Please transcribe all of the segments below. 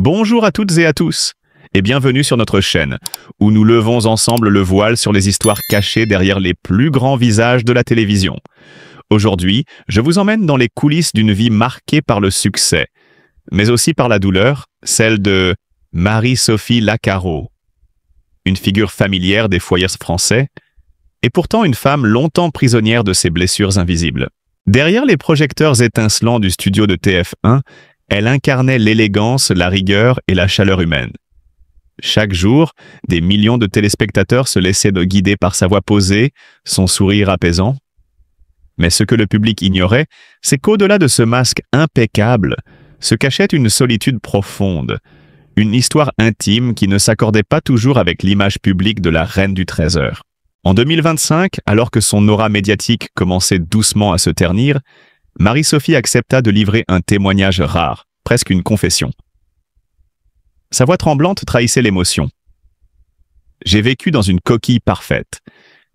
Bonjour à toutes et à tous, et bienvenue sur notre chaîne, où nous levons ensemble le voile sur les histoires cachées derrière les plus grands visages de la télévision. Aujourd'hui, je vous emmène dans les coulisses d'une vie marquée par le succès, mais aussi par la douleur, celle de Marie-Sophie Lacaro, une figure familière des foyers français, et pourtant une femme longtemps prisonnière de ses blessures invisibles. Derrière les projecteurs étincelants du studio de TF1, elle incarnait l'élégance, la rigueur et la chaleur humaine. Chaque jour, des millions de téléspectateurs se laissaient guider par sa voix posée, son sourire apaisant. Mais ce que le public ignorait, c'est qu'au-delà de ce masque impeccable, se cachait une solitude profonde, une histoire intime qui ne s'accordait pas toujours avec l'image publique de la reine du Trésor. En 2025, alors que son aura médiatique commençait doucement à se ternir, Marie-Sophie accepta de livrer un témoignage rare, presque une confession. Sa voix tremblante trahissait l'émotion. « J'ai vécu dans une coquille parfaite,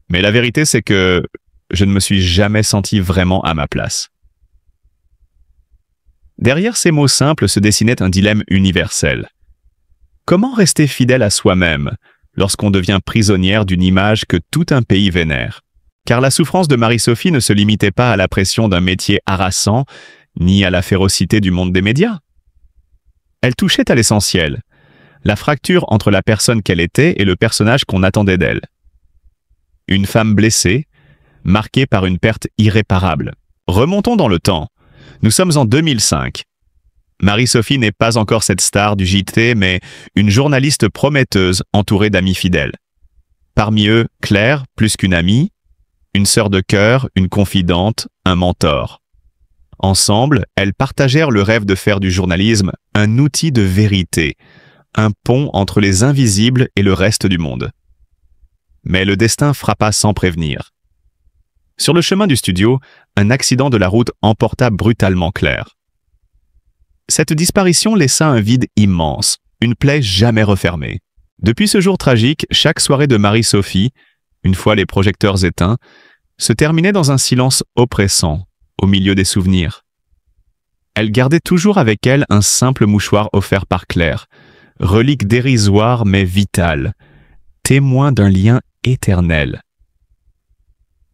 mais la vérité c'est que je ne me suis jamais senti vraiment à ma place. » Derrière ces mots simples se dessinait un dilemme universel. Comment rester fidèle à soi-même lorsqu'on devient prisonnière d'une image que tout un pays vénère? Car la souffrance de Marie-Sophie ne se limitait pas à la pression d'un métier harassant, ni à la férocité du monde des médias. Elle touchait à l'essentiel, la fracture entre la personne qu'elle était et le personnage qu'on attendait d'elle. Une femme blessée, marquée par une perte irréparable. Remontons dans le temps. Nous sommes en 2005. Marie-Sophie n'est pas encore cette star du JT, mais une journaliste prometteuse entourée d'amis fidèles. Parmi eux, Claire, plus qu'une amie, une sœur de cœur, une confidente, un mentor. Ensemble, elles partagèrent le rêve de faire du journalisme un outil de vérité, un pont entre les invisibles et le reste du monde. Mais le destin frappa sans prévenir. Sur le chemin du studio, un accident de la route emporta brutalement Claire. Cette disparition laissa un vide immense, une plaie jamais refermée. Depuis ce jour tragique, chaque soirée de Marie-Sophie, une fois les projecteurs éteints, se terminait dans un silence oppressant, au milieu des souvenirs. Elle gardait toujours avec elle un simple mouchoir offert par Claire, relique dérisoire mais vitale, témoin d'un lien éternel.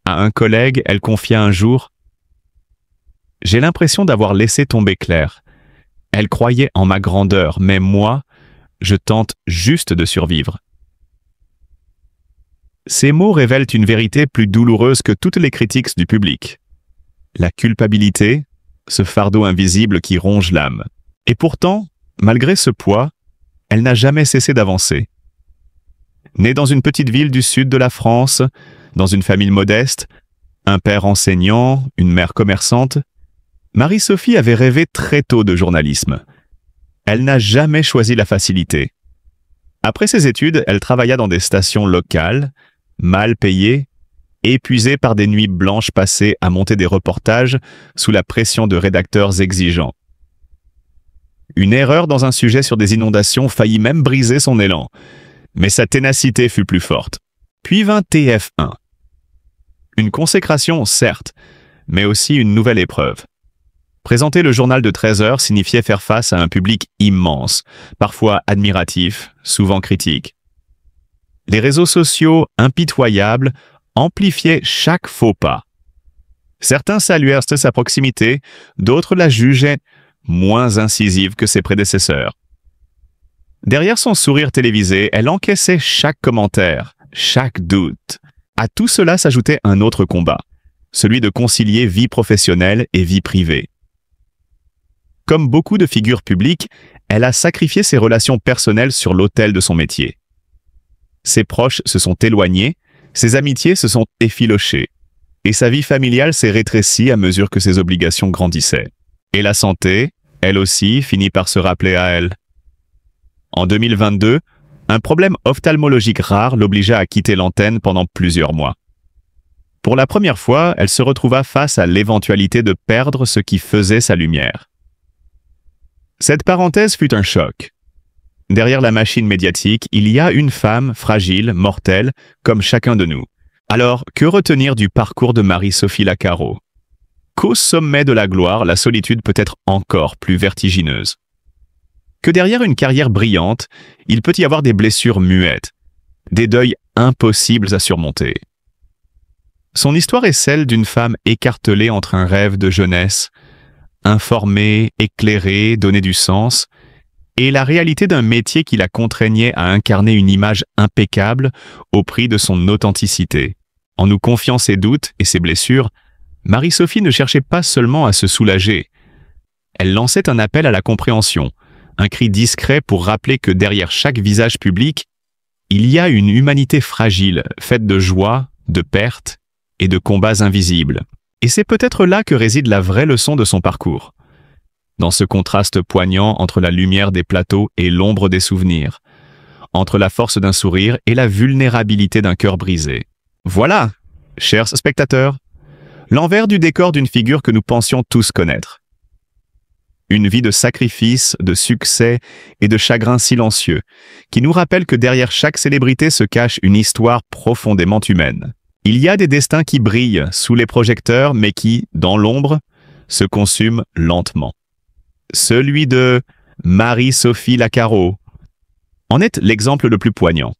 À un collègue, elle confia un jour « J'ai l'impression d'avoir laissé tomber Claire. Elle croyait en ma grandeur, mais moi, je tente juste de survivre. » Ces mots révèlent une vérité plus douloureuse que toutes les critiques du public. La culpabilité, ce fardeau invisible qui ronge l'âme. Et pourtant, malgré ce poids, elle n'a jamais cessé d'avancer. Née dans une petite ville du sud de la France, dans une famille modeste, un père enseignant, une mère commerçante, Marie-Sophie avait rêvé très tôt de journalisme. Elle n'a jamais choisi la facilité. Après ses études, elle travailla dans des stations locales, mal payée, épuisée par des nuits blanches passées à monter des reportages sous la pression de rédacteurs exigeants. Une erreur dans un sujet sur des inondations faillit même briser son élan, mais sa ténacité fut plus forte. Puis vint TF1. Une consécration, certes, mais aussi une nouvelle épreuve. Présenter le journal de 13 heures signifiait faire face à un public immense, parfois admiratif, souvent critique. Les réseaux sociaux, impitoyables, amplifiaient chaque faux pas. Certains saluèrent sa proximité, d'autres la jugeaient moins incisive que ses prédécesseurs. Derrière son sourire télévisé, elle encaissait chaque commentaire, chaque doute. À tout cela s'ajoutait un autre combat, celui de concilier vie professionnelle et vie privée. Comme beaucoup de figures publiques, elle a sacrifié ses relations personnelles sur l'autel de son métier. Ses proches se sont éloignés, ses amitiés se sont effilochées, et sa vie familiale s'est rétrécie à mesure que ses obligations grandissaient. Et la santé, elle aussi, finit par se rappeler à elle. En 2022, un problème ophtalmologique rare l'obligea à quitter l'antenne pendant plusieurs mois. Pour la première fois, elle se retrouva face à l'éventualité de perdre ce qui faisait sa lumière. Cette parenthèse fut un choc. Derrière la machine médiatique, il y a une femme fragile, mortelle, comme chacun de nous. Alors, que retenir du parcours de Marie-Sophie Lacaro? Qu'au sommet de la gloire, la solitude peut être encore plus vertigineuse. que derrière une carrière brillante, il peut y avoir des blessures muettes, des deuils impossibles à surmonter. Son histoire est celle d'une femme écartelée entre un rêve de jeunesse, informée, éclairée, donnée du sens, et la réalité d'un métier qui la contraignait à incarner une image impeccable au prix de son authenticité. En nous confiant ses doutes et ses blessures, Marie-Sophie ne cherchait pas seulement à se soulager. Elle lançait un appel à la compréhension, un cri discret pour rappeler que derrière chaque visage public, il y a une humanité fragile, faite de joie, de pertes et de combats invisibles. Et c'est peut-être là que réside la vraie leçon de son parcours. Dans ce contraste poignant entre la lumière des plateaux et l'ombre des souvenirs, entre la force d'un sourire et la vulnérabilité d'un cœur brisé. Voilà, chers spectateurs, l'envers du décor d'une figure que nous pensions tous connaître. Une vie de sacrifice, de succès et de chagrin silencieux, qui nous rappelle que derrière chaque célébrité se cache une histoire profondément humaine. Il y a des destins qui brillent sous les projecteurs, mais qui, dans l'ombre, se consument lentement. Celui de Marie-Sophie Lacaro en est l'exemple le plus poignant.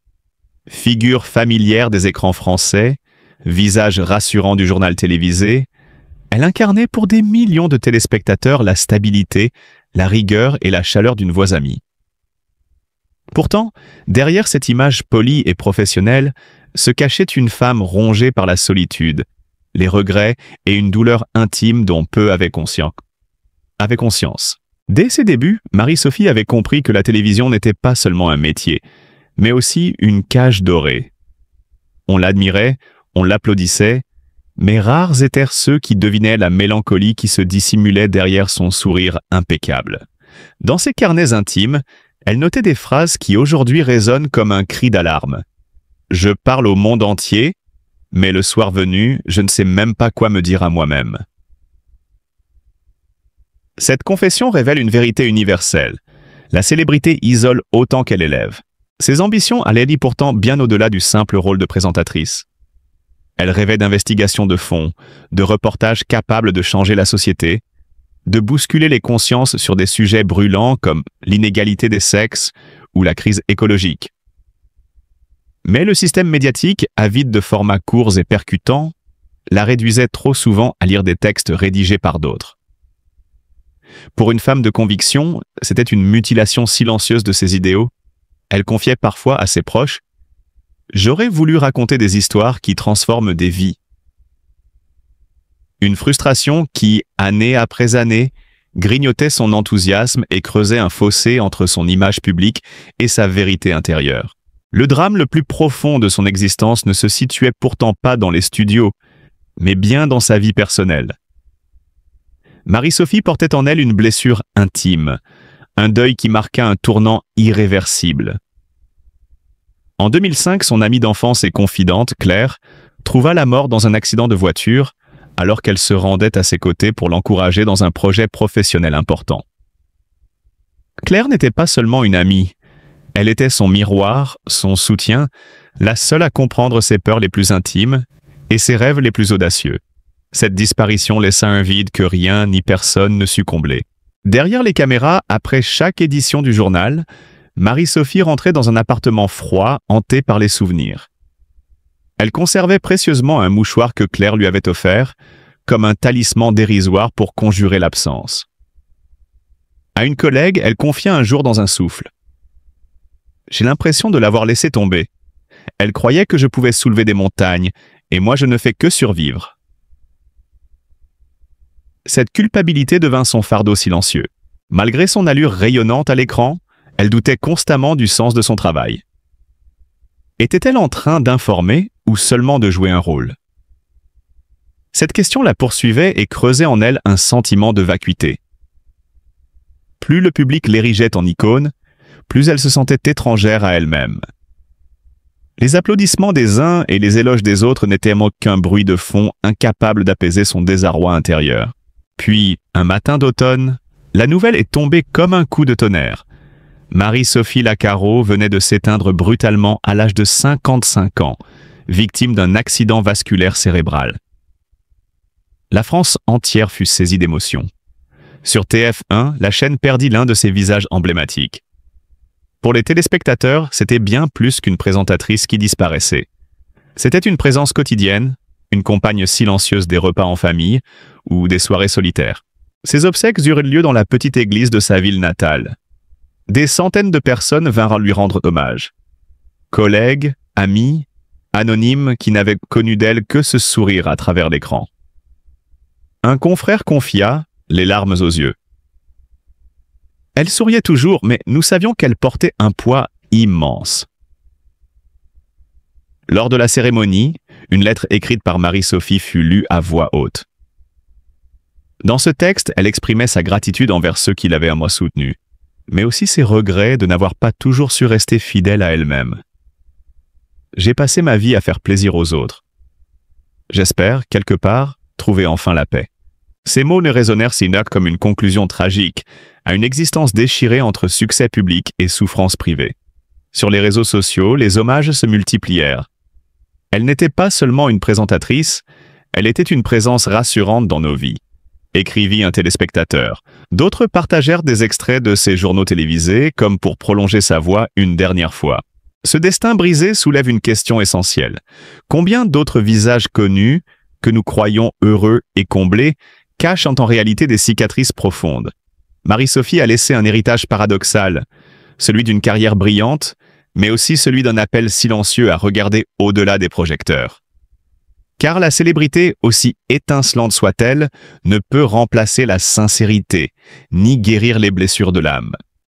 Figure familière des écrans français, visage rassurant du journal télévisé, elle incarnait pour des millions de téléspectateurs la stabilité, la rigueur et la chaleur d'une voix amie. Pourtant, derrière cette image polie et professionnelle, se cachait une femme rongée par la solitude, les regrets et une douleur intime dont peu avaient conscience. Dès ses débuts, Marie-Sophie avait compris que la télévision n'était pas seulement un métier, mais aussi une cage dorée. On l'admirait, on l'applaudissait, mais rares étaient ceux qui devinaient la mélancolie qui se dissimulait derrière son sourire impeccable. Dans ses carnets intimes, elle notait des phrases qui aujourd'hui résonnent comme un cri d'alarme. « Je parle au monde entier, mais le soir venu, je ne sais même pas quoi me dire à moi-même. » Cette confession révèle une vérité universelle. La célébrité isole autant qu'elle élève. Ses ambitions allaient pourtant bien au-delà du simple rôle de présentatrice. Elle rêvait d'investigations de fond, de reportages capables de changer la société, de bousculer les consciences sur des sujets brûlants comme l'inégalité des sexes ou la crise écologique. Mais le système médiatique, avide de formats courts et percutants, la réduisait trop souvent à lire des textes rédigés par d'autres. Pour une femme de conviction, c'était une mutilation silencieuse de ses idéaux. Elle confiait parfois à ses proches « J'aurais voulu raconter des histoires qui transforment des vies. » Une frustration qui, année après année, grignotait son enthousiasme et creusait un fossé entre son image publique et sa vérité intérieure. Le drame le plus profond de son existence ne se situait pourtant pas dans les studios, mais bien dans sa vie personnelle. Marie-Sophie portait en elle une blessure intime, un deuil qui marqua un tournant irréversible. En 2005, son amie d'enfance et confidente, Claire, trouva la mort dans un accident de voiture, alors qu'elle se rendait à ses côtés pour l'encourager dans un projet professionnel important. Claire n'était pas seulement une amie, elle était son miroir, son soutien, la seule à comprendre ses peurs les plus intimes et ses rêves les plus audacieux. Cette disparition laissa un vide que rien ni personne ne sut combler. Derrière les caméras, après chaque édition du journal, Marie-Sophie rentrait dans un appartement froid, hanté par les souvenirs. Elle conservait précieusement un mouchoir que Claire lui avait offert, comme un talisman dérisoire pour conjurer l'absence. À une collègue, elle confia un jour dans un souffle. « J'ai l'impression de l'avoir laissé tomber. Elle croyait que je pouvais soulever des montagnes, et moi je ne fais que survivre. » Cette culpabilité devint son fardeau silencieux. Malgré son allure rayonnante à l'écran, elle doutait constamment du sens de son travail. Était-elle en train d'informer ou seulement de jouer un rôle? Cette question la poursuivait et creusait en elle un sentiment de vacuité. Plus le public l'érigeait en icône, plus elle se sentait étrangère à elle-même. Les applaudissements des uns et les éloges des autres n'étaient qu'un bruit de fond incapable d'apaiser son désarroi intérieur. Puis, un matin d'automne, la nouvelle est tombée comme un coup de tonnerre. Marie-Sophie Lacaro venait de s'éteindre brutalement à l'âge de 55 ans, victime d'un accident vasculaire cérébral. La France entière fut saisie d'émotion. Sur TF1, la chaîne perdit l'un de ses visages emblématiques. Pour les téléspectateurs, c'était bien plus qu'une présentatrice qui disparaissait. C'était une présence quotidienne, une compagne silencieuse des repas en famille ou des soirées solitaires. Ses obsèques eurent lieu dans la petite église de sa ville natale. Des centaines de personnes vinrent lui rendre hommage. Collègues, amis, anonymes qui n'avaient connu d'elle que ce sourire à travers l'écran. Un confrère confia, les larmes aux yeux. Elle souriait toujours, mais nous savions qu'elle portait un poids immense. Lors de la cérémonie, une lettre écrite par Marie-Sophie fut lue à voix haute. Dans ce texte, elle exprimait sa gratitude envers ceux qui l'avaient à moi soutenu, mais aussi ses regrets de n'avoir pas toujours su rester fidèle à elle-même. J'ai passé ma vie à faire plaisir aux autres. J'espère, quelque part, trouver enfin la paix. Ces mots ne résonnèrent sinon comme une conclusion tragique à une existence déchirée entre succès public et souffrance privée. Sur les réseaux sociaux, les hommages se multiplièrent. Elle n'était pas seulement une présentatrice, elle était une présence rassurante dans nos vies, écrivit un téléspectateur. D'autres partagèrent des extraits de ses journaux télévisés comme pour prolonger sa voix une dernière fois. Ce destin brisé soulève une question essentielle. Combien d'autres visages connus, que nous croyons heureux et comblés, cachent en réalité des cicatrices profondes? Marie-Sophie a laissé un héritage paradoxal, celui d'une carrière brillante, mais aussi celui d'un appel silencieux à regarder au-delà des projecteurs. Car la célébrité, aussi étincelante soit-elle, ne peut remplacer la sincérité, ni guérir les blessures de l'âme.